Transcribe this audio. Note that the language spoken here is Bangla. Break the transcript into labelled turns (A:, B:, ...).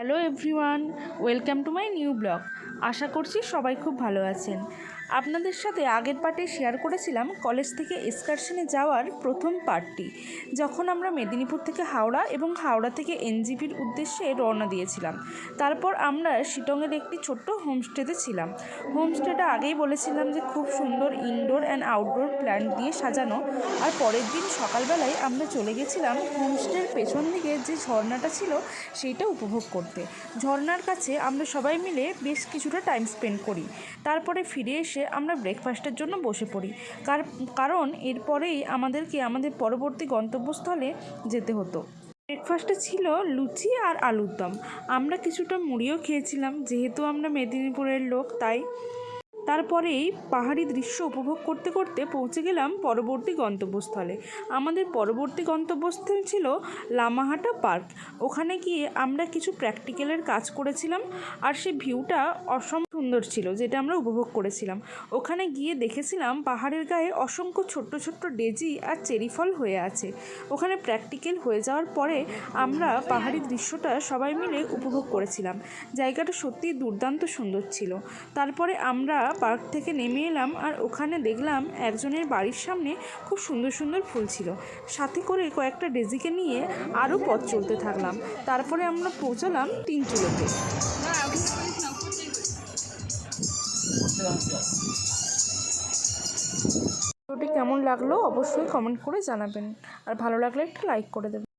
A: Hello everyone, welcome to my new blog. আশা করছি সবাই খুব ভালো আছেন। আপনাদের সাথে আগের পার্টে শেয়ার করেছিলাম কলেজ থেকে এক্সকারশনে যাওয়ার প্রথম পার্টটি, যখন আমরা মেদিনীপুর থেকে হাওড়া এবং হাওড়া থেকে এনজিপির উদ্দেশ্যে রওনা দিয়েছিলাম। তারপর আমরা শিলংয়ের একটি ছোট্ট হোমস্টেতে ছিলাম। হোমস্টেটা আগেই বলেছিলাম যে খুব সুন্দর ইনডোর অ্যান্ড আউটডোর প্ল্যান্ট দিয়ে সাজানো। আর পরের দিন সকালবেলায় আমরা চলে গেছিলাম হোমস্টের পেছন দিকে যে ঝর্ণাটা ছিল সেইটা উপভোগ করতে। ঝর্ণার কাছে আমরা সবাই মিলে বেশ কিছুটা টাইম স্পেন্ড করি। তারপরে ফিরে এসে আমরা ব্রেকফাস্টের জন্য বসে পড়ি, কারণ এরপরেই আমাদেরকে আমাদের পরবর্তী গন্তব্যস্থলে যেতে হতো। ব্রেকফাস্টে ছিল লুচি আর আলুর দম। আমরা কিছুটা মুড়িও খেয়েছিলাম, যেহেতু আমরা মেদিনীপুরের লোক তাই। তারপরেই পাহাড়ি দৃশ্য উপভোগ করতে করতে পৌঁছে গেলাম পরবর্তী গন্তব্যস্থলে। আমাদের পরবর্তী গন্তব্যস্থল ছিল লামাহাটা পার্ক। ওখানে গিয়ে আমরা কিছু প্র্যাকটিক্যালের কাজ করেছিলাম, আর সেই ভিউটা সুন্দর ছিল, যেটা আমরা উপভোগ করেছিলাম। ওখানে গিয়ে দেখেছিলাম পাহাড়ের গায়ে অসংখ্য ছোট্ট ছোট্ট ডেজি আর চেরি ফল হয়ে আছে। ওখানে প্র্যাকটিক্যাল হয়ে যাওয়ার পরে আমরা পাহাড়ি দৃশ্যটা সবাই মিলে উপভোগ করেছিলাম। জায়গাটা সত্যিই দুর্দান্ত সুন্দর ছিল। তারপরে আমরা পার্ক থেকে নেমে এলাম, আর ওখানে দেখলাম একজনের বাড়ির সামনে খুব সুন্দর সুন্দর ফুল ছিল। সাথে করে কয়েকটা ডেজিকে নিয়ে আরও পথ চলতে থাকলাম। তারপরে আমরা পৌঁছালাম তিনচুলোতে। ভিডিওটি কেমন লাগলো অবশ্যই কমেন্ট করে জানাবেন, আর ভালো লাগলে একটা লাইক করে দেবেন।